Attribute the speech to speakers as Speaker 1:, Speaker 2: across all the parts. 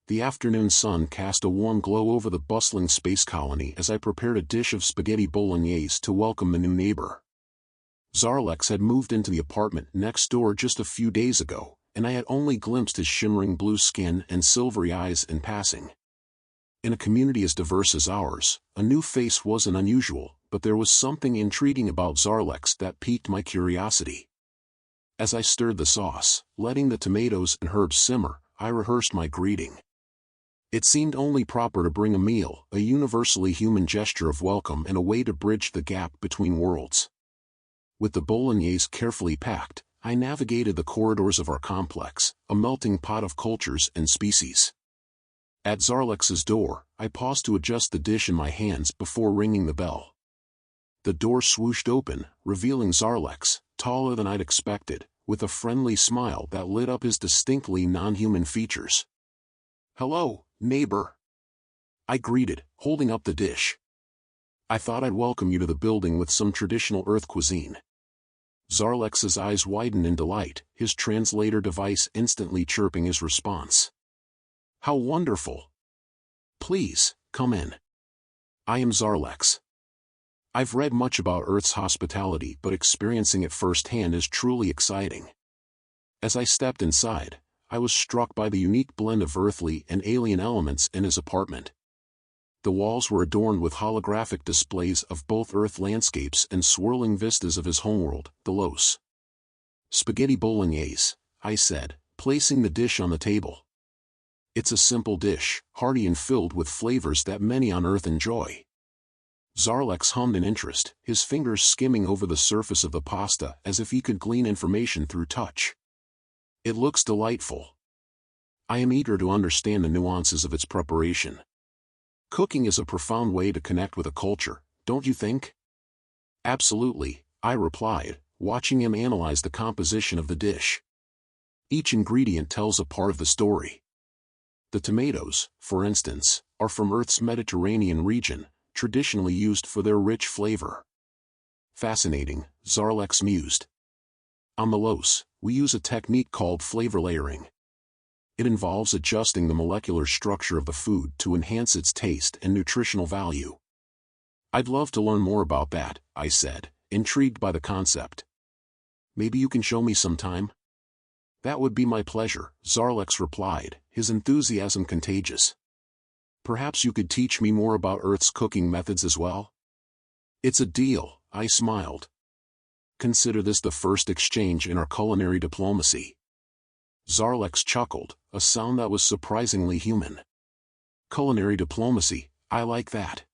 Speaker 1: The afternoon sun cast a warm glow over the bustling space colony as I prepared a dish of spaghetti bolognese to welcome the new neighbor. Zarlex had moved into the apartment next door just a few days ago, and I had only glimpsed his shimmering blue skin and silvery eyes in passing. In a community as diverse as ours, a new face wasn't unusual, but there was something intriguing about Zarlex that piqued my curiosity. As I stirred the sauce, letting the tomatoes and herbs simmer, I rehearsed my greeting. It seemed only proper to bring a meal, a universally human gesture of welcome and a way to bridge the gap between worlds. With the bolognese carefully packed, I navigated the corridors of our complex, a melting pot of cultures and species. At Zarlex's door, I paused to adjust the dish in my hands before ringing the bell. The door swooshed open, revealing Zarlex, taller than I'd expected, with a friendly smile that lit up his distinctly non-human features. "Hello, neighbor," I greeted, holding up the dish. "I thought I'd welcome you to the building with some traditional Earth cuisine." Zarlex's eyes widened in delight, his translator device instantly chirping his response. "How wonderful! Please, come in. I am Zarlex. I've read much about Earth's hospitality, but experiencing it firsthand is truly exciting." As I stepped inside, I was struck by the unique blend of earthly and alien elements in his apartment. The walls were adorned with holographic displays of both Earth landscapes and swirling vistas of his homeworld, the Los. "Spaghetti bolognese," I said, placing the dish on the table. "It's a simple dish, hearty and filled with flavors that many on Earth enjoy." Zarlex hummed in interest, his fingers skimming over the surface of the pasta as if he could glean information through touch. "It looks delightful. I am eager to understand the nuances of its preparation. Cooking is a profound way to connect with a culture, don't you think?" "Absolutely," I replied, watching him analyze the composition of the dish. Each ingredient tells a part of the story. The tomatoes, for instance, are from Earth's Mediterranean region, traditionally used for their rich flavor. "Fascinating," Zarlex mused. "On the Los, we use a technique called flavor layering. It involves adjusting the molecular structure of the food to enhance its taste and nutritional value." "I'd love to learn more about that," I said, intrigued by the concept. "Maybe you can show me sometime?" "That would be my pleasure," Zarlex replied, his enthusiasm contagious. "Perhaps you could teach me more about Earth's cooking methods as well?" "It's a deal," I smiled. "Consider this the first exchange in our culinary diplomacy." Zarlex chuckled, a sound that was surprisingly human. "Culinary diplomacy, I like that.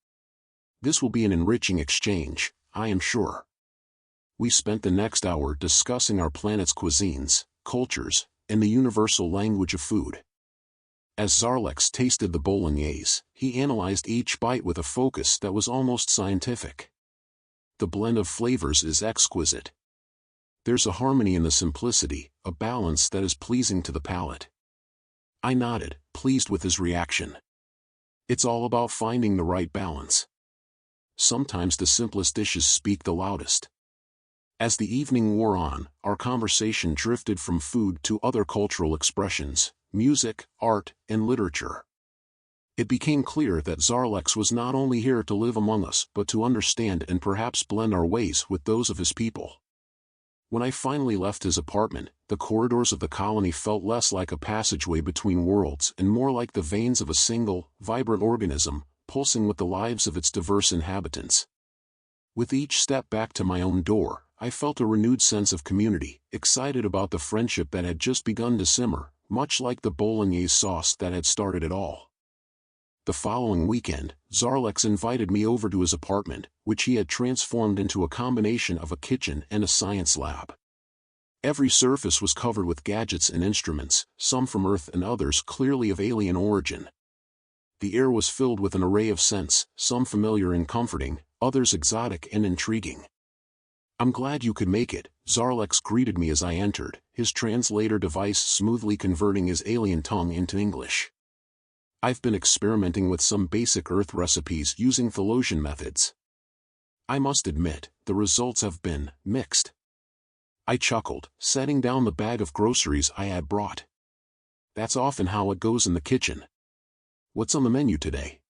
Speaker 1: This will be an enriching exchange, I am sure." We spent the next hour discussing our planet's cuisines, cultures, and the universal language of food. As Zarlex tasted the bolognese, he analyzed each bite with a focus that was almost scientific. "The blend of flavors is exquisite. There's a harmony in the simplicity, a balance that is pleasing to the palate." I nodded, pleased with his reaction. It's all about finding the right balance. Sometimes the simplest dishes speak the loudest. As the evening wore on, our conversation drifted from food to other cultural expressions, music, art, and literature. It became clear that Zarlex was not only here to live among us but to understand and perhaps blend our ways with those of his people. When I finally left his apartment, the corridors of the colony felt less like a passageway between worlds and more like the veins of a single, vibrant organism, pulsing with the lives of its diverse inhabitants. With each step back to my own door, I felt a renewed sense of community, excited about the friendship that had just begun to simmer, much like the bolognese sauce that had started it all. The following weekend, Zarlex invited me over to his apartment, which he had transformed into a combination of a kitchen and a science lab. Every surface was covered with gadgets and instruments, some from Earth and others clearly of alien origin. The air was filled with an array of scents, some familiar and comforting, others exotic and intriguing. "I'm glad you could make it," Zarlex greeted me as I entered, his translator device smoothly converting his alien tongue into English. "I've been experimenting with some basic Earth recipes using Thelosian methods. I must admit, the results have been mixed." I chuckled, setting down the bag of groceries I had brought. "That's often how it goes in the kitchen. What's on the menu today?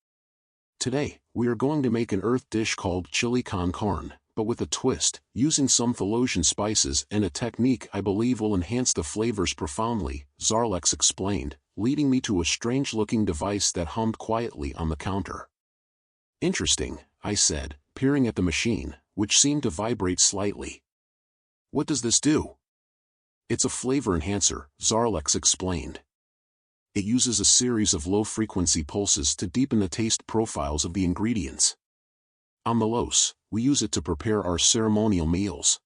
Speaker 1: Today, we are going to make an earth dish called chili con carne, but with a twist, using some Thalassian spices and a technique I believe will enhance the flavors profoundly, Zarlex explained, leading me to a strange-looking device that hummed quietly on the counter. Interesting, I said, peering at the machine, which seemed to vibrate slightly. What does this do? It's a flavor enhancer, Zarlex explained. It uses a series of low-frequency pulses to deepen the taste profiles of the ingredients. On the Los, we use it to prepare our ceremonial meals.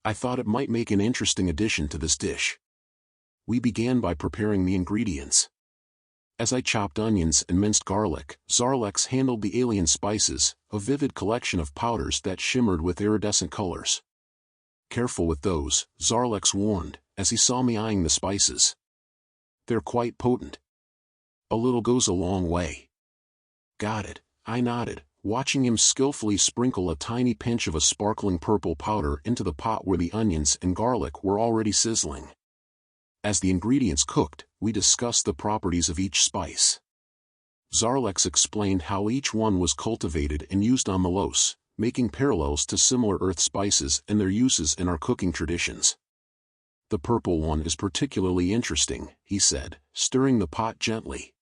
Speaker 1: I thought it might make an interesting addition to this dish. We began by preparing the ingredients. As I chopped onions and minced garlic, Zarlex handled the alien spices, a vivid collection of powders that shimmered with iridescent colors. Careful with those, Zarlex warned, as he saw me eyeing the spices. They're quite potent. A little goes a long way. Got it, I nodded, watching him skillfully sprinkle a tiny pinch of a sparkling purple powder into the pot where the onions and garlic were already sizzling. As the ingredients cooked, we discussed the properties of each spice. Zarlex explained how each one was cultivated and used on the Los, making parallels to similar earth spices and their uses in our cooking traditions. The purple one is particularly interesting, he said, stirring the pot gently.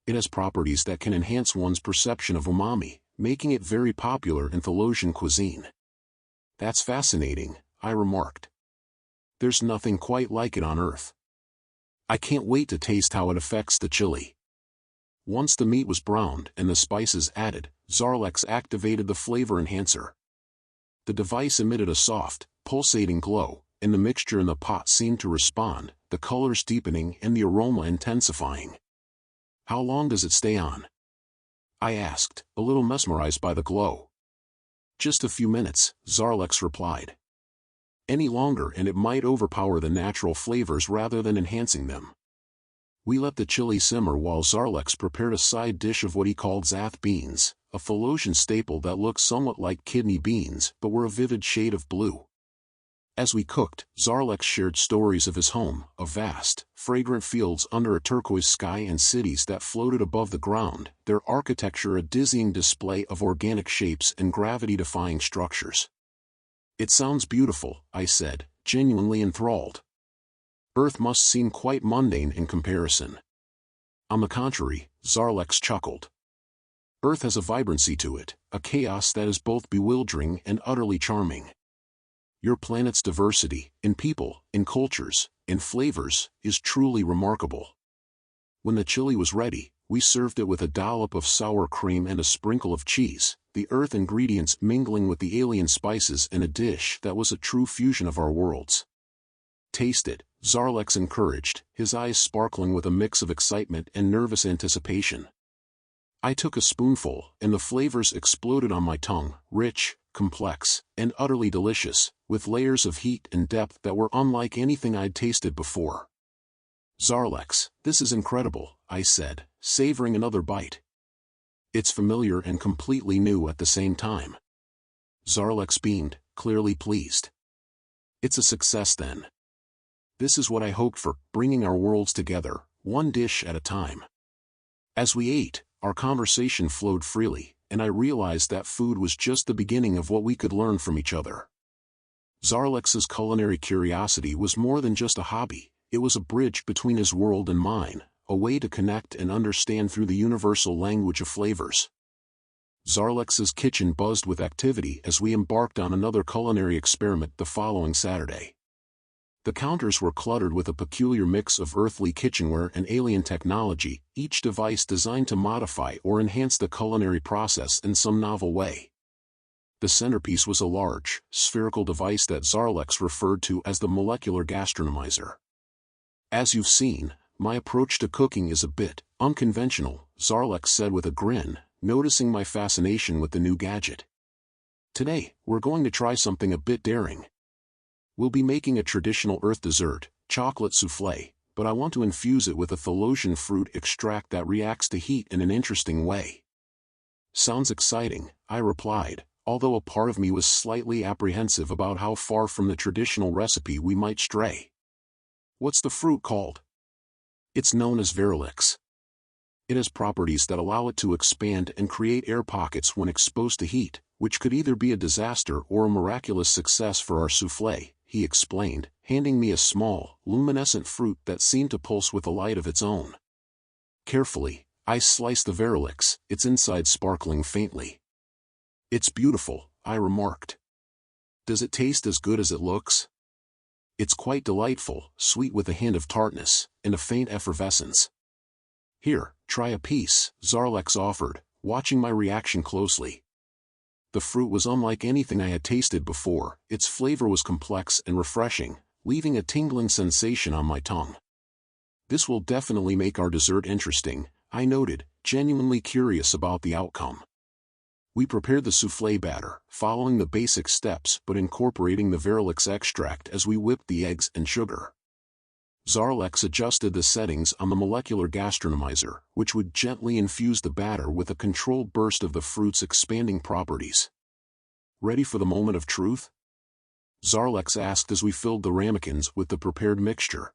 Speaker 1: It has properties that can enhance one's perception of umami, making it very popular in Thalassian cuisine. That's fascinating, I remarked. There's nothing quite like it on Earth. I can't wait to taste how it affects the chili. Once the meat was browned and the spices added, Zarlex activated the flavor enhancer. The device emitted a soft, pulsating glow, and the mixture in the pot seemed to respond, the colors deepening and the aroma intensifying. How long does it stay on? I asked, a little mesmerized by the glow. Just a few minutes, Zarlex replied. Any longer and it might overpower the natural flavors rather than enhancing them. We let the chili simmer while Zarlex prepared a side dish of what he called zath beans, a Thalassian staple that looked somewhat like kidney beans but were a vivid shade of blue. As we cooked, Zarlex shared stories of his home, of vast, fragrant fields under a turquoise sky and cities that floated above the ground, their architecture a dizzying display of organic shapes and gravity-defying structures. It sounds beautiful, I said, genuinely enthralled. Earth must seem quite mundane in comparison. On the contrary, Zarlex chuckled. Earth has a vibrancy to it, a chaos that is both bewildering and utterly charming. Your planet's diversity, in people, in cultures, in flavors, is truly remarkable. When the chili was ready, we served it with a dollop of sour cream and a sprinkle of cheese, the earth ingredients mingling with the alien spices in a dish that was a true fusion of our worlds. Taste it, Zarlex encouraged, his eyes sparkling with a mix of excitement and nervous anticipation. I took a spoonful, and the flavors exploded on my tongue, rich, complex, and utterly delicious, with layers of heat and depth that were unlike anything I'd tasted before. Zarlex, this is incredible, I said, savoring another bite. It's familiar and completely new at the same time. Zarlex beamed, clearly pleased. It's a success then. This is what I hoped for, bringing our worlds together, one dish at a time. As we ate, our conversation flowed freely, and I realized that food was just the beginning of what we could learn from each other. Zarlex's culinary curiosity was more than just a hobby, it was a bridge between his world and mine, a way to connect and understand through the universal language of flavors. Zarlex's kitchen buzzed with activity as we embarked on another culinary experiment the following Saturday. The counters were cluttered with a peculiar mix of earthly kitchenware and alien technology, each device designed to modify or enhance the culinary process in some novel way. The centerpiece was a large, spherical device that Zarlex referred to as the molecular gastronomizer. As you've seen, my approach to cooking is a bit unconventional, Zarlex said with a grin, noticing my fascination with the new gadget. Today, we're going to try something a bit daring. We'll be making a traditional earth dessert, chocolate souffle, but I want to infuse it with a Thalassian fruit extract that reacts to heat in an interesting way. Sounds exciting, I replied, although a part of me was slightly apprehensive about how far from the traditional recipe we might stray. What's the fruit called? It's known as Verilix. It has properties that allow it to expand and create air pockets when exposed to heat, which could either be a disaster or a miraculous success for our soufflé, he explained, handing me a small, luminescent fruit that seemed to pulse with a light of its own. Carefully, I sliced the Verilix, its inside sparkling faintly. "It's beautiful," I remarked. "Does it taste as good as it looks?" "It's quite delightful, sweet with a hint of tartness, and a faint effervescence." "Here, try a piece," Zarlex offered, watching my reaction closely. The fruit was unlike anything I had tasted before. Its flavor was complex and refreshing, leaving a tingling sensation on my tongue. "This will definitely make our dessert interesting," I noted, genuinely curious about the outcome. We prepared the soufflé batter, following the basic steps but incorporating the Verilix extract as we whipped the eggs and sugar. Zarlex adjusted the settings on the molecular gastronomizer, which would gently infuse the batter with a controlled burst of the fruit's expanding properties. "Ready for the moment of truth?" Zarlex asked as we filled the ramekins with the prepared mixture.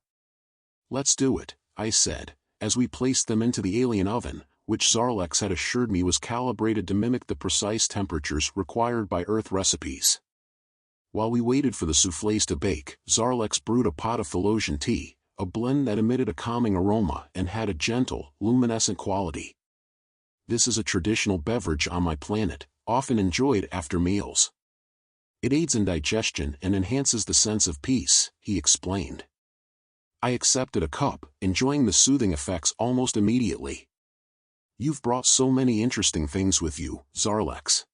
Speaker 1: "Let's do it," I said, as we placed them into the alien oven, which Zarlex had assured me was calibrated to mimic the precise temperatures required by Earth recipes. While we waited for the soufflés to bake, Zarlex brewed a pot of Thelosian tea, a blend that emitted a calming aroma and had a gentle, luminescent quality. "This is a traditional beverage on my planet, often enjoyed after meals. It aids in digestion and enhances the sense of peace," he explained. I accepted a cup, enjoying the soothing effects almost immediately. "You've brought so many interesting things with you, Zarlex.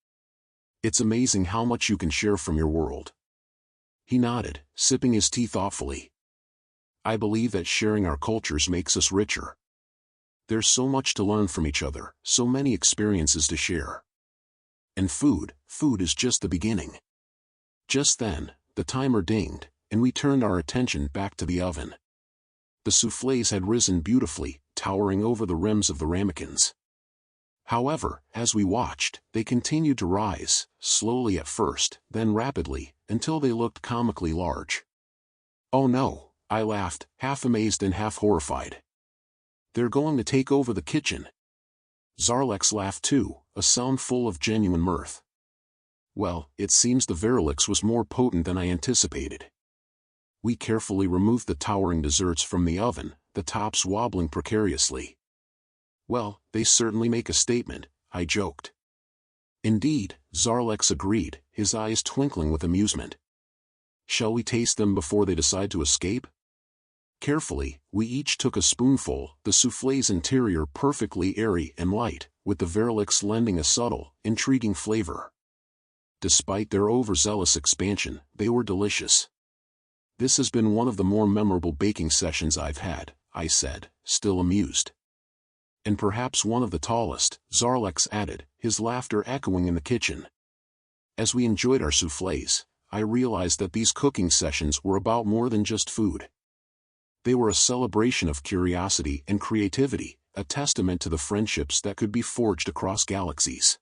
Speaker 1: It's amazing how much you can share from your world." He nodded, sipping his tea thoughtfully. "I believe that sharing our cultures makes us richer. There's so much to learn from each other, so many experiences to share. And food is just the beginning." Just then, the timer dinged, and we turned our attention back to the oven. The soufflés had risen beautifully, towering over the rims of the ramekins. However, as we watched, they continued to rise, slowly at first, then rapidly, until they looked comically large. "Oh no," I laughed, half amazed and half horrified. "They're going to take over the kitchen." Zarlex laughed too, a sound full of genuine mirth. "Well, it seems the Verilix was more potent than I anticipated." We carefully removed the towering desserts from the oven, the tops wobbling precariously. "Well, they certainly make a statement," I joked. "Indeed," Zarlex agreed, his eyes twinkling with amusement. "Shall we taste them before they decide to escape?" Carefully, we each took a spoonful, the soufflé's interior perfectly airy and light, with the Verilix lending a subtle, intriguing flavor. Despite their overzealous expansion, they were delicious. "This has been one of the more memorable baking sessions I've had," I said, still amused. "And perhaps one of the tallest," Zarlex added, his laughter echoing in the kitchen. As we enjoyed our soufflés, I realized that these cooking sessions were about more than just food. They were a celebration of curiosity and creativity, a testament to the friendships that could be forged across galaxies.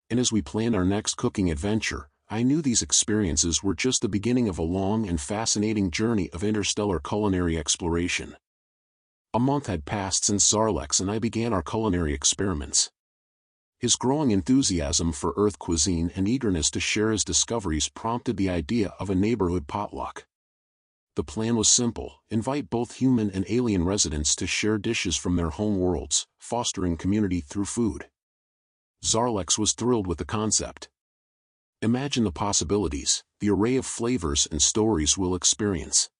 Speaker 1: And as we planned our next cooking adventure, I knew these experiences were just the beginning of a long and fascinating journey of interstellar culinary exploration. A month had passed since Zarlex and I began our culinary experiments. His growing enthusiasm for Earth cuisine and eagerness to share his discoveries prompted the idea of a neighborhood potluck. The plan was simple: invite both human and alien residents to share dishes from their home worlds, fostering community through food. Zarlex was thrilled with the concept. "Imagine the possibilities, the array of flavors and stories we'll experience,"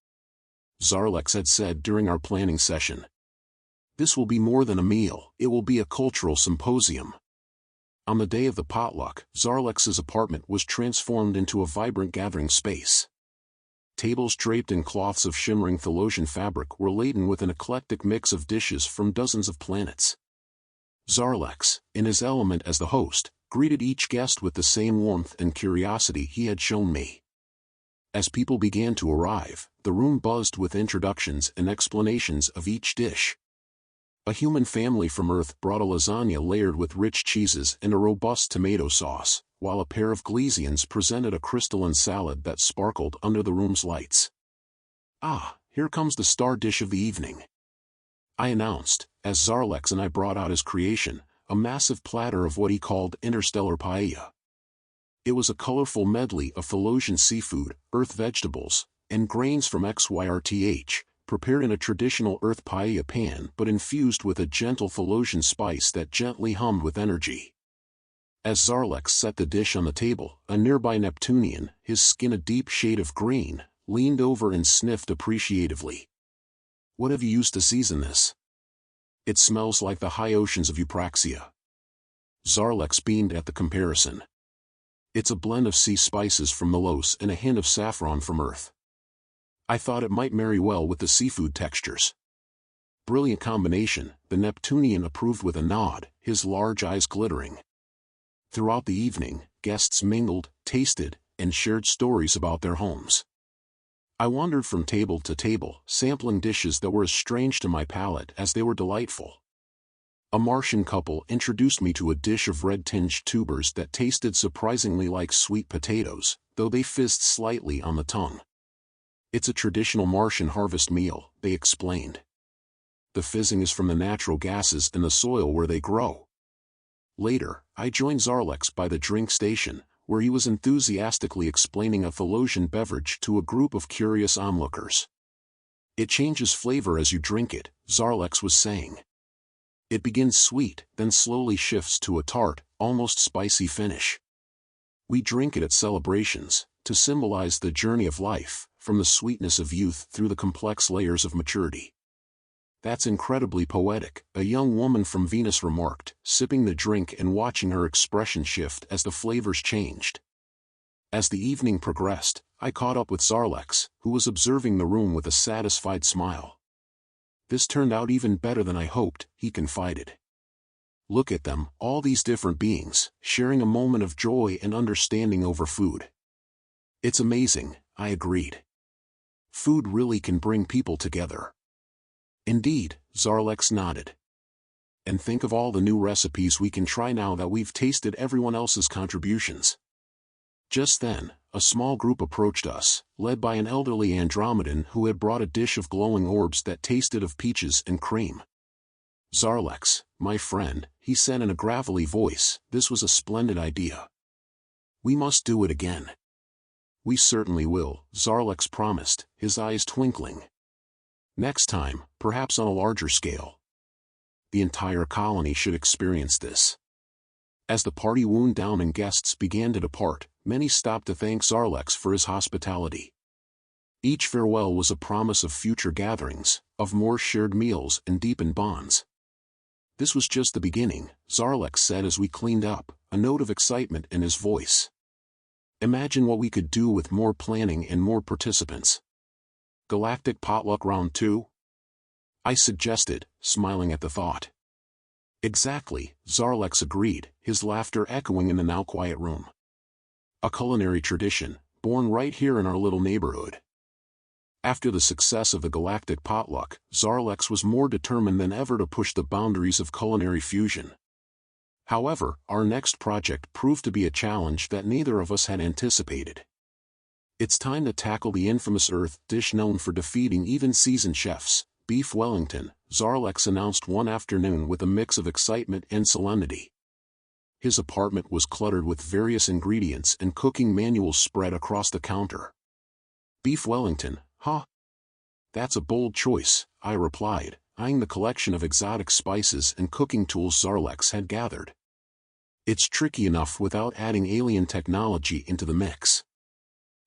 Speaker 1: Zarlex had said during our planning session. "This will be more than a meal, it will be a cultural symposium." On the day of the potluck, Zarlex's apartment was transformed into a vibrant gathering space. Tables draped in cloths of shimmering Thelosian fabric were laden with an eclectic mix of dishes from dozens of planets. Zarlex, in his element as the host, greeted each guest with the same warmth and curiosity he had shown me. As people began to arrive, the room buzzed with introductions and explanations of each dish. A human family from Earth brought a lasagna layered with rich cheeses and a robust tomato sauce, while a pair of Glesians presented a crystalline salad that sparkled under the room's lights. "Ah, here comes the star dish of the evening," I announced, as Zarlex and I brought out his creation, a massive platter of what he called interstellar paella. It was a colorful medley of Thelosian seafood, earth vegetables, and grains from XYRTH, prepared in a traditional earth paella pan but infused with a gentle Thelosian spice that gently hummed with energy. As Zarlex set the dish on the table, a nearby Neptunian, his skin a deep shade of green, leaned over and sniffed appreciatively. "What have you used to season this?" "It smells like the high oceans of Eupraxia." Zarlex beamed at the comparison. "It's a blend of sea spices from Melos and a hint of saffron from Earth. I thought it might marry well with the seafood textures." "Brilliant combination," the Neptunian approved with a nod, his large eyes glittering. Throughout the evening, guests mingled, tasted, and shared stories about their homes. I wandered from table to table, sampling dishes that were as strange to my palate as they were delightful. A Martian couple introduced me to a dish of red-tinged tubers that tasted surprisingly like sweet potatoes, though they fizzed slightly on the tongue. "It's a traditional Martian harvest meal," they explained. "The fizzing is from the natural gases in the soil where they grow." Later, I joined Zarlex by the drink station, where he was enthusiastically explaining a Thelosian beverage to a group of curious onlookers. "It changes flavor as you drink it," Zarlex was saying. "It begins sweet, then slowly shifts to a tart, almost spicy finish. We drink it at celebrations, to symbolize the journey of life, from the sweetness of youth through the complex layers of maturity." "That's incredibly poetic," a young woman from Venus remarked, sipping the drink and watching her expression shift as the flavors changed. As the evening progressed, I caught up with Zarlex, who was observing the room with a satisfied smile. "This turned out even better than I hoped," he confided. "Look at them, all these different beings, sharing a moment of joy and understanding over food." "It's amazing," I agreed. "Food really can bring people together." "Indeed," Zarlex nodded. "And think of all the new recipes we can try now that we've tasted everyone else's contributions." Just then, a small group approached us, led by an elderly Andromedan who had brought a dish of glowing orbs that tasted of peaches and cream. "Zarlex, my friend," he said in a gravelly voice, "this was a splendid idea. We must do it again." "We certainly will," Zarlex promised, his eyes twinkling. "Next time, perhaps on a larger scale. The entire colony should experience this." As the party wound down and guests began to depart, many stopped to thank Zarlex for his hospitality. Each farewell was a promise of future gatherings, of more shared meals and deepened bonds. "This was just the beginning," Zarlex said as we cleaned up, a note of excitement in his voice. "Imagine what we could do with more planning and more participants." "Galactic potluck round 2?" I suggested, smiling at the thought. "Exactly," Zarlex agreed, his laughter echoing in the now quiet room. "A culinary tradition, born right here in our little neighborhood." After the success of the Galactic potluck, Zarlex was more determined than ever to push the boundaries of culinary fusion. However, our next project proved to be a challenge that neither of us had anticipated. "It's time to tackle the infamous Earth dish known for defeating even seasoned chefs, beef Wellington," Zarlex announced one afternoon with a mix of excitement and solemnity. His apartment was cluttered with various ingredients and cooking manuals spread across the counter. "Beef Wellington, huh? That's a bold choice," I replied, eyeing the collection of exotic spices and cooking tools Zarlex had gathered. "It's tricky enough without adding alien technology into the mix."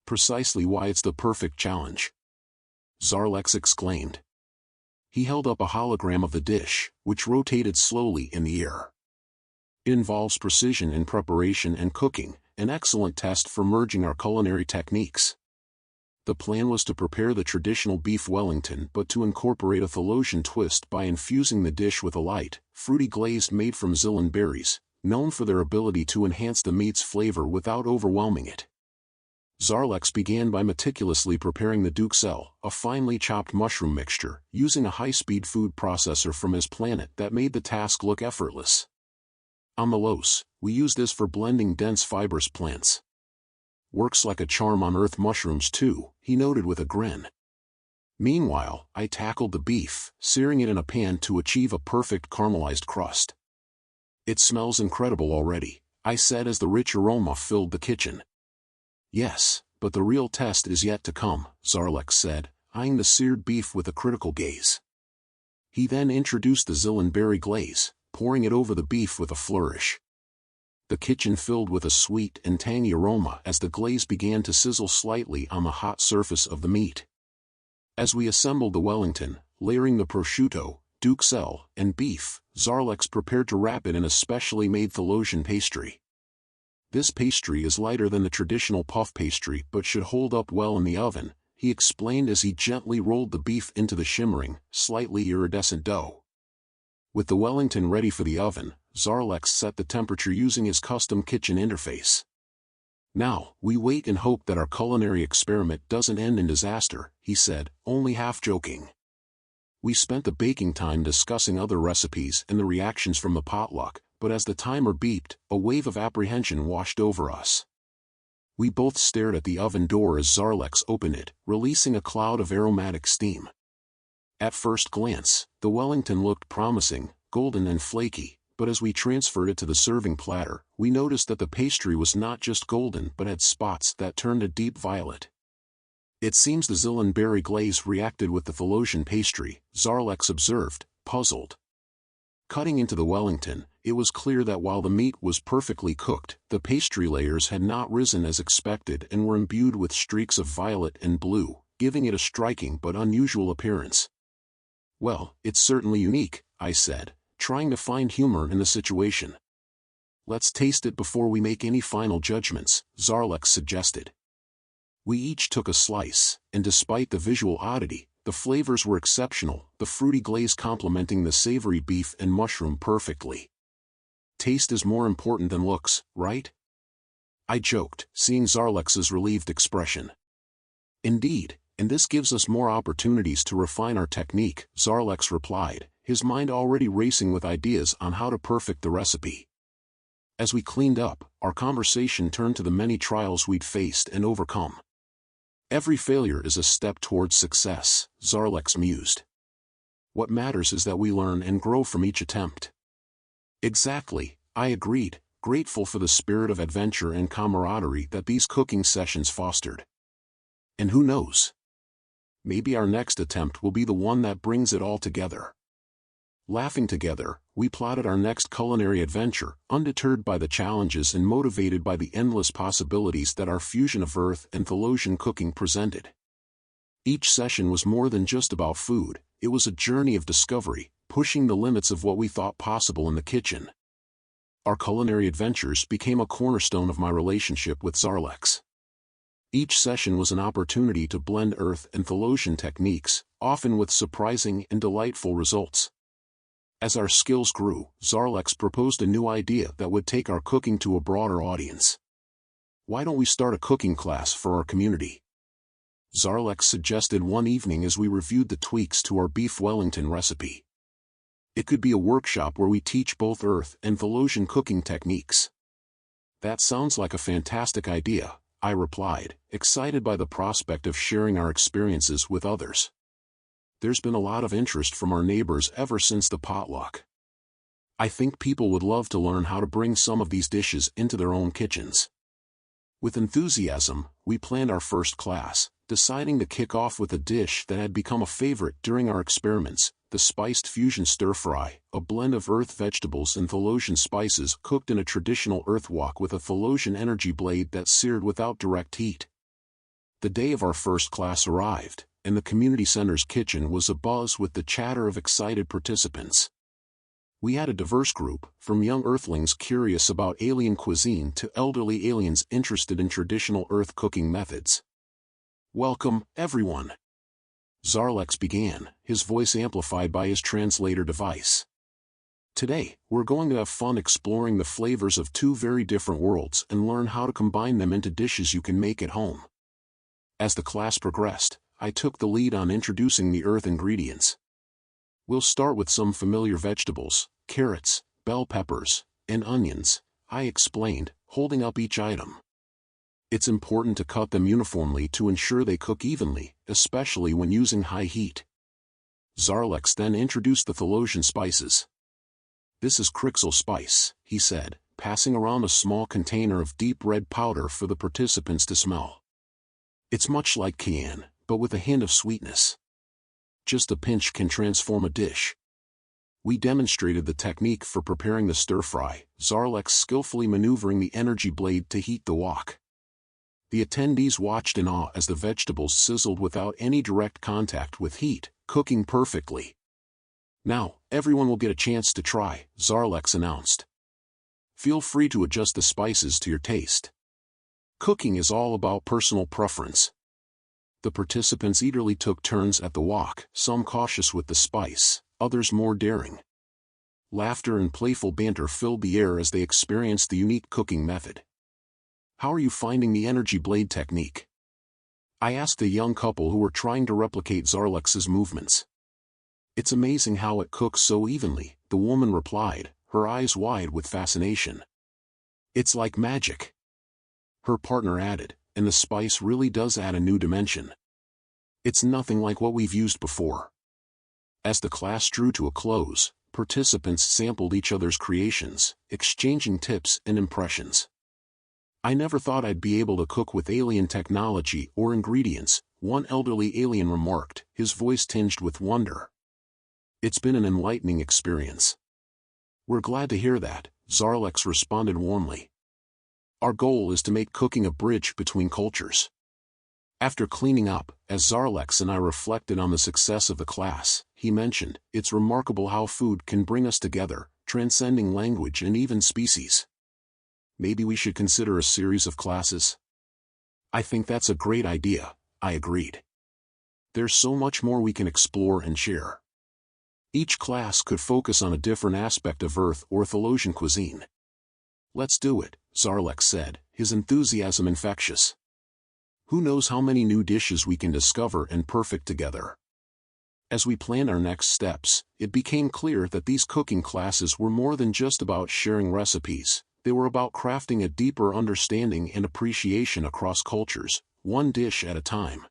Speaker 1: "Precisely why it's the perfect challenge," Zarlex exclaimed. He held up a hologram of the dish, which rotated slowly in the air. "It involves precision in preparation and cooking, an excellent test for merging our culinary techniques." The plan was to prepare the traditional beef Wellington but to incorporate a Thelosian twist by infusing the dish with a light, fruity glaze made from Zillan berries, known for their ability to enhance the meat's flavor without overwhelming it. Zarlex began by meticulously preparing the duxelle, a finely chopped mushroom mixture, using a high-speed food processor from his planet that made the task look effortless. "On Melos, we use this for blending dense fibrous plants. Works like a charm on Earth mushrooms too," he noted with a grin. Meanwhile, I tackled the beef, searing it in a pan to achieve a perfect caramelized crust. "It smells incredible already," I said as the rich aroma filled the kitchen. "Yes, but the real test is yet to come," Zarlex said, eyeing the seared beef with a critical gaze. He then introduced the Zillenberry glaze, pouring it over the beef with a flourish. The kitchen filled with a sweet and tangy aroma as the glaze began to sizzle slightly on the hot surface of the meat. As we assembled the Wellington, layering the prosciutto, duxelle, and beef, Zarlex prepared to wrap it in a specially made Thelosian pastry. "This pastry is lighter than the traditional puff pastry but should hold up well in the oven," he explained as he gently rolled the beef into the shimmering, slightly iridescent dough. With the Wellington ready for the oven, Zarlex set the temperature using his custom kitchen interface. "Now, we wait and hope that our culinary experiment doesn't end in disaster," he said, only half joking. We spent the baking time discussing other recipes and the reactions from the potluck, but as the timer beeped, a wave of apprehension washed over us. We both stared at the oven door as Zarlex opened it, releasing a cloud of aromatic steam. At first glance, the Wellington looked promising, golden and flaky, but as we transferred it to the serving platter, we noticed that the pastry was not just golden but had spots that turned a deep violet. "It seems the Zillenberry glaze reacted with the Thelosian pastry," Zarlex observed, puzzled. Cutting into the Wellington, it was clear that while the meat was perfectly cooked, the pastry layers had not risen as expected and were imbued with streaks of violet and blue, giving it a striking but unusual appearance. "Well, it's certainly unique," I said, trying to find humor in the situation. "Let's taste it before we make any final judgments," Zarlex suggested. We each took a slice, and despite the visual oddity, the flavors were exceptional, the fruity glaze complementing the savory beef and mushroom perfectly. "Taste is more important than looks, right?" I joked, seeing Zarlex's relieved expression. "Indeed, and this gives us more opportunities to refine our technique," Zarlex replied, his mind already racing with ideas on how to perfect the recipe. As we cleaned up, our conversation turned to the many trials we'd faced and overcome. "Every failure is a step towards success," Zarlex mused. "What matters is that we learn and grow from each attempt." "Exactly," I agreed, grateful for the spirit of adventure and camaraderie that these cooking sessions fostered. And who knows? Maybe our next attempt will be the one that brings it all together. Laughing together, we plotted our next culinary adventure, undeterred by the challenges and motivated by the endless possibilities that our fusion of Earth and Thelosian cooking presented. Each session was more than just about food, it was a journey of discovery, pushing the limits of what we thought possible in the kitchen. Our culinary adventures became a cornerstone of my relationship with Zarlex. Each session was an opportunity to blend Earth and Thelosian techniques, often with surprising and delightful results. As our skills grew, Zarlex proposed a new idea that would take our cooking to a broader audience. "Why don't we start a cooking class for our community?" Zarlex suggested one evening as we reviewed the tweaks to our beef Wellington recipe. "It could be a workshop where we teach both Earth and Thelosian cooking techniques." "That sounds like a fantastic idea," I replied, excited by the prospect of sharing our experiences with others. "There's been a lot of interest from our neighbors ever since the potluck. I think people would love to learn how to bring some of these dishes into their own kitchens." With enthusiasm, we planned our first class, deciding to kick off with a dish that had become a favorite during our experiments, the spiced fusion stir-fry, a blend of Earth vegetables and Thelosian spices cooked in a traditional earth wok with a Thelosian energy blade that seared without direct heat. The day of our first class arrived, and the community center's kitchen was abuzz with the chatter of excited participants. We had a diverse group, from young Earthlings curious about alien cuisine to elderly aliens interested in traditional Earth cooking methods. "Welcome, everyone," Zarlex began, his voice amplified by his translator device. "Today, we're going to have fun exploring the flavors of two very different worlds and learn how to combine them into dishes you can make at home." As the class progressed, I took the lead on introducing the Earth ingredients. "We'll start with some familiar vegetables, carrots, bell peppers, and onions," I explained, holding up each item. It's important to cut them uniformly to ensure they cook evenly, especially when using high heat. Zarlex then introduced the Thalosian spices. "This is Crixel spice," he said, passing around a small container of deep red powder for the participants to smell. "It's much like cayenne, but with a hint of sweetness. Just a pinch can transform a dish." We demonstrated the technique for preparing the stir-fry, Zarlex skillfully maneuvering the energy blade to heat the wok. The attendees watched in awe as the vegetables sizzled without any direct contact with heat, cooking perfectly. "Now, everyone will get a chance to try," Zarlex announced. "Feel free to adjust the spices to your taste. Cooking is all about personal preference." The participants eagerly took turns at the wok, some cautious with the spice, others more daring. Laughter and playful banter filled the air as they experienced the unique cooking method. "How are you finding the energy blade technique?" I asked a young couple who were trying to replicate Zarlex's movements. "It's amazing how it cooks so evenly," the woman replied, her eyes wide with fascination. "It's like magic." Her partner added, "And the spice really does add a new dimension. It's nothing like what we've used before." As the class drew to a close, participants sampled each other's creations, exchanging tips and impressions. "I never thought I'd be able to cook with alien technology or ingredients," one elderly alien remarked, his voice tinged with wonder. "It's been an enlightening experience." "We're glad to hear that," Zarlex responded warmly. "Our goal is to make cooking a bridge between cultures." After cleaning up, as Zarlex and I reflected on the success of the class, he mentioned, "It's remarkable how food can bring us together, transcending language and even species. Maybe we should consider a series of classes?" "I think that's a great idea," I agreed. "There's so much more we can explore and share. Each class could focus on a different aspect of Earth or Thalosian cuisine." "Let's do it," Zarlex said, his enthusiasm infectious. "Who knows how many new dishes we can discover and perfect together." As we planned our next steps, it became clear that these cooking classes were more than just about sharing recipes. They were about crafting a deeper understanding and appreciation across cultures, one dish at a time.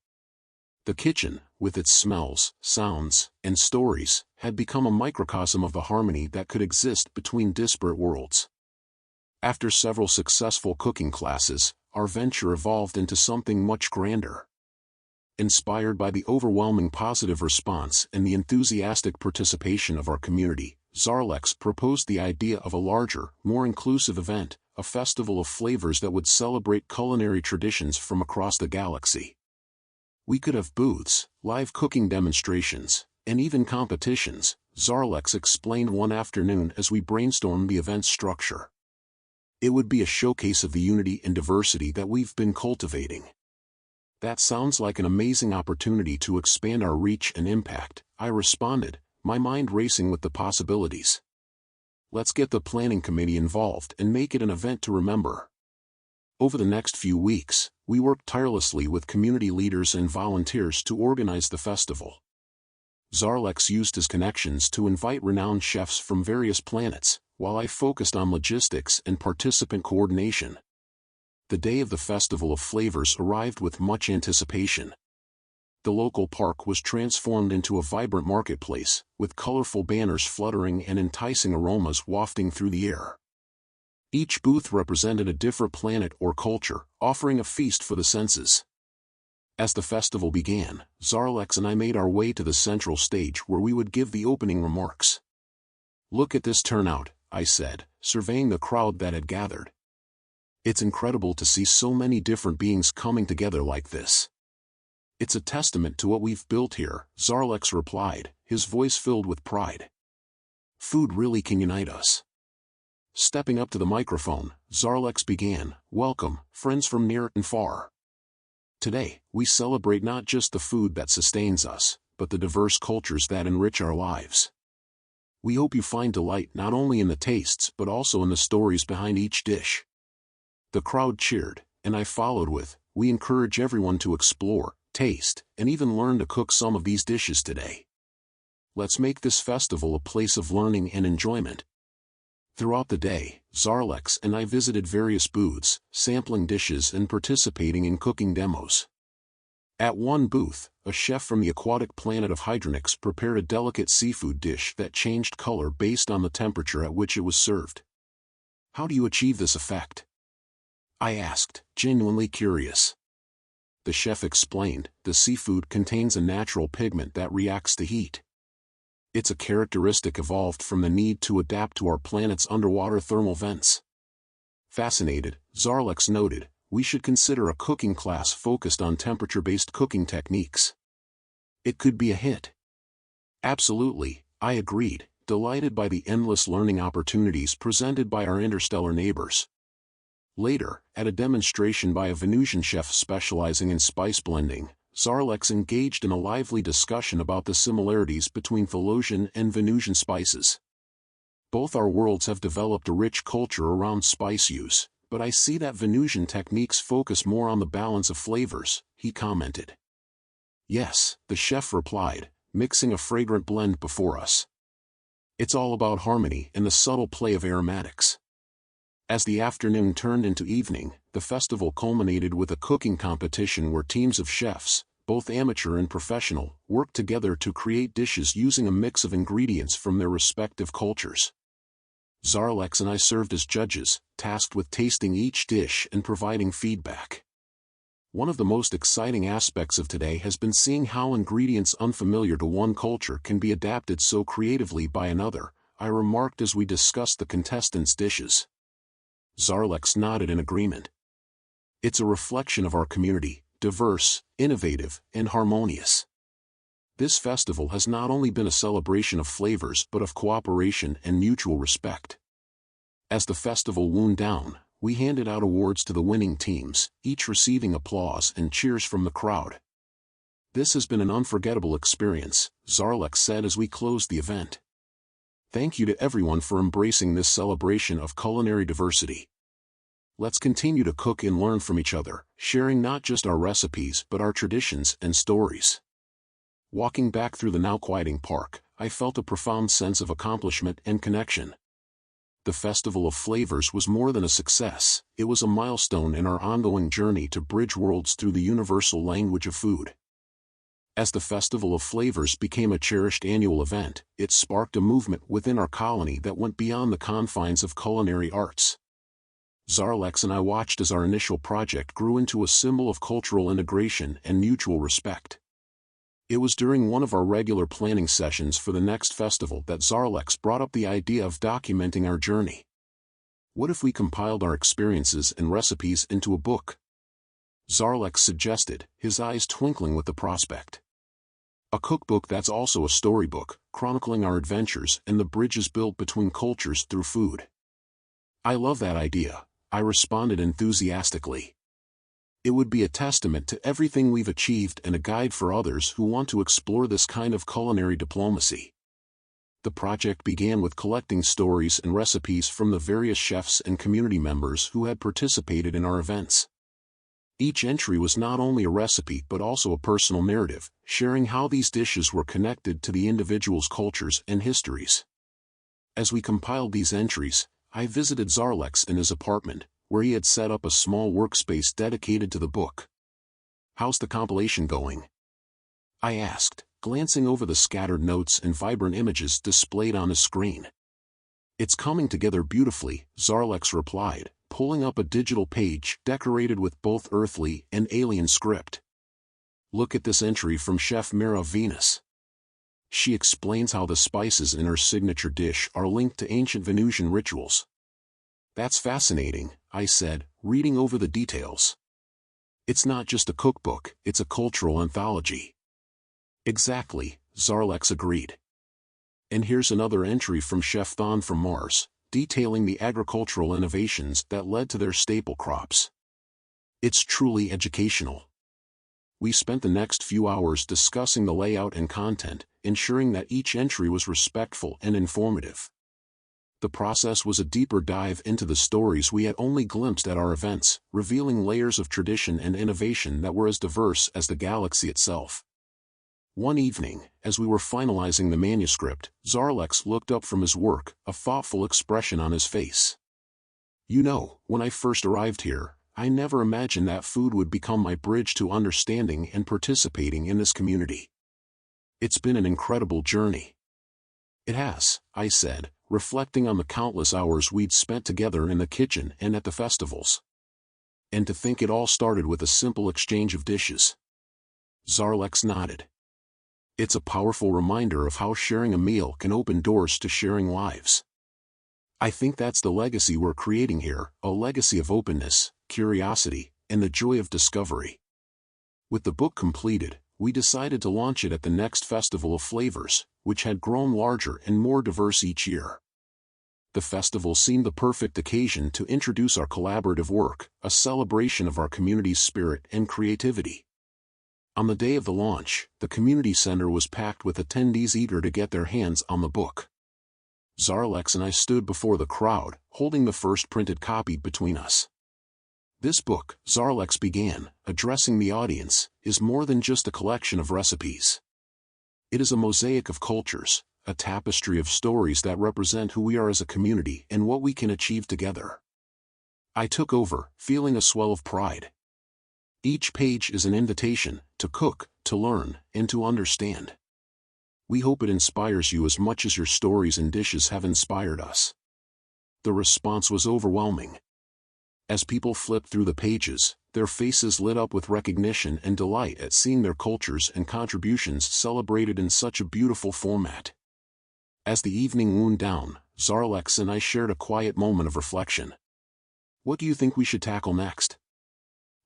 Speaker 1: The kitchen, with its smells, sounds, and stories, had become a microcosm of the harmony that could exist between disparate worlds. After several successful cooking classes, our venture evolved into something much grander. Inspired by the overwhelming positive response and the enthusiastic participation of our community, Zarlex proposed the idea of a larger, more inclusive event, a festival of flavors that would celebrate culinary traditions from across the galaxy. We could have booths, live cooking demonstrations, and even competitions, Zarlex explained one afternoon as we brainstormed the event's structure. It would be a showcase of the unity and diversity that we've been cultivating. "That sounds like an amazing opportunity to expand our reach and impact," I responded, my mind racing with the possibilities. "Let's get the planning committee involved and make it an event to remember." Over the next few weeks, we worked tirelessly with community leaders and volunteers to organize the festival. Zarlex used his connections to invite renowned chefs from various planets, while I focused on logistics and participant coordination. The day of the Festival of Flavors arrived with much anticipation. The local park was transformed into a vibrant marketplace, with colorful banners fluttering and enticing aromas wafting through the air. Each booth represented a different planet or culture, offering a feast for the senses. As the festival began, Zarlex and I made our way to the central stage where we would give the opening remarks. "Look at this turnout," I said, surveying the crowd that had gathered. "It's incredible to see so many different beings coming together like this." "It's a testament to what we've built here," Zarlex replied, his voice filled with pride. "Food really can unite us." Stepping up to the microphone, Zarlex began, "Welcome, friends from near and far. Today, we celebrate not just the food that sustains us, but the diverse cultures that enrich our lives. We hope you find delight not only in the tastes but also in the stories behind each dish." The crowd cheered, and I followed with, "We encourage everyone to explore, taste, and even learn to cook some of these dishes today. Let's make this festival a place of learning and enjoyment." Throughout the day, Zarlex and I visited various booths, sampling dishes and participating in cooking demos. At one booth, a chef from the aquatic planet of Hydronix prepared a delicate seafood dish that changed color based on the temperature at which it was served. "How do you achieve this effect?" I asked, genuinely curious. The chef explained, "The seafood contains a natural pigment that reacts to heat. It's a characteristic evolved from the need to adapt to our planet's underwater thermal vents." Fascinated, Zarlex noted, "We should consider a cooking class focused on temperature-based cooking techniques. It could be a hit." "Absolutely," I agreed, delighted by the endless learning opportunities presented by our interstellar neighbors. Later, at a demonstration by a Venusian chef specializing in spice blending, Zarlex engaged in a lively discussion about the similarities between Thalosian and Venusian spices. "Both our worlds have developed a rich culture around spice use, but I see that Venusian techniques focus more on the balance of flavors," he commented. "Yes," the chef replied, mixing a fragrant blend before us. "It's all about harmony and the subtle play of aromatics." As the afternoon turned into evening, the festival culminated with a cooking competition where teams of chefs, both amateur and professional, worked together to create dishes using a mix of ingredients from their respective cultures. Zarlex and I served as judges, tasked with tasting each dish and providing feedback. "One of the most exciting aspects of today has been seeing how ingredients unfamiliar to one culture can be adapted so creatively by another," I remarked as we discussed the contestants' dishes. Zarlex nodded in agreement. "It's a reflection of our community, diverse, innovative, and harmonious. This festival has not only been a celebration of flavors but of cooperation and mutual respect." As the festival wound down, we handed out awards to the winning teams, each receiving applause and cheers from the crowd. "This has been an unforgettable experience," Zarlex said as we closed the event. "Thank you to everyone for embracing this celebration of culinary diversity. Let's continue to cook and learn from each other, sharing not just our recipes but our traditions and stories." Walking back through the now quieting park, I felt a profound sense of accomplishment and connection. The Festival of Flavors was more than a success, it was a milestone in our ongoing journey to bridge worlds through the universal language of food. As the Festival of Flavors became a cherished annual event, it sparked a movement within our colony that went beyond the confines of culinary arts. Zarlex and I watched as our initial project grew into a symbol of cultural integration and mutual respect. It was during one of our regular planning sessions for the next festival that Zarlex brought up the idea of documenting our journey. "What if we compiled our experiences and recipes into a book?" Zarlex suggested, his eyes twinkling with the prospect. "A cookbook that's also a storybook, chronicling our adventures and the bridges built between cultures through food." "I love that idea," I responded enthusiastically. "It would be a testament to everything we've achieved and a guide for others who want to explore this kind of culinary diplomacy." The project began with collecting stories and recipes from the various chefs and community members who had participated in our events. Each entry was not only a recipe but also a personal narrative, sharing how these dishes were connected to the individual's cultures and histories. As we compiled these entries, I visited Zarlex in his apartment, where he had set up a small workspace dedicated to the book. "How's the compilation going?" I asked, glancing over the scattered notes and vibrant images displayed on his screen. "It's coming together beautifully," Zarlex replied, pulling up a digital page decorated with both earthly and alien script. "Look at this entry from Chef Mira Venus. She explains how the spices in her signature dish are linked to ancient Venusian rituals." "That's fascinating," I said, reading over the details. "It's not just a cookbook, it's a cultural anthology." "Exactly," Zarlex agreed. "And here's another entry from Chef Thon from Mars, detailing the agricultural innovations that led to their staple crops. It's truly educational." We spent the next few hours discussing the layout and content, ensuring that each entry was respectful and informative. The process was a deeper dive into the stories we had only glimpsed at our events, revealing layers of tradition and innovation that were as diverse as the galaxy itself. One evening, as we were finalizing the manuscript, Zarlex looked up from his work, a thoughtful expression on his face. "You know, when I first arrived here, I never imagined that food would become my bridge to understanding and participating in this community. It's been an incredible journey." "It has," I said, reflecting on the countless hours we'd spent together in the kitchen and at the festivals. "And to think it all started with a simple exchange of dishes." Zarlex nodded. "It's a powerful reminder of how sharing a meal can open doors to sharing lives. I think that's the legacy we're creating here, a legacy of openness, curiosity, and the joy of discovery." With the book completed, we decided to launch it at the next Festival of Flavors, which had grown larger and more diverse each year. The festival seemed the perfect occasion to introduce our collaborative work, a celebration of our community's spirit and creativity. On the day of the launch, the community center was packed with attendees eager to get their hands on the book. Zarlex and I stood before the crowd, holding the first printed copy between us. "This book," Zarlex began, addressing the audience, "is more than just a collection of recipes. It is a mosaic of cultures, a tapestry of stories that represent who we are as a community and what we can achieve together." I took over, feeling a swell of pride. "Each page is an invitation to cook, to learn, and to understand. We hope it inspires you as much as your stories and dishes have inspired us." The response was overwhelming. As people flipped through the pages, their faces lit up with recognition and delight at seeing their cultures and contributions celebrated in such a beautiful format. As the evening wound down, Zarlex and I shared a quiet moment of reflection. "What do you think we should tackle next?"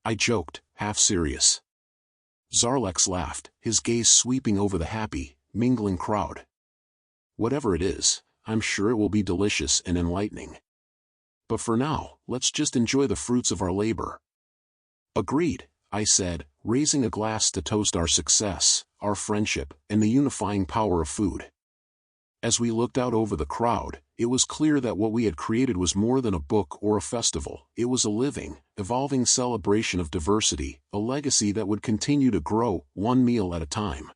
Speaker 1: I joked, half serious. Zarlex laughed, his gaze sweeping over the happy, mingling crowd. "Whatever it is, I'm sure it will be delicious and enlightening. But for now, let's just enjoy the fruits of our labor." "Agreed," I said, raising a glass to toast our success, our friendship, and the unifying power of food. As we looked out over the crowd, it was clear that what we had created was more than a book or a festival. It was a living, evolving celebration of diversity, a legacy that would continue to grow, one meal at a time.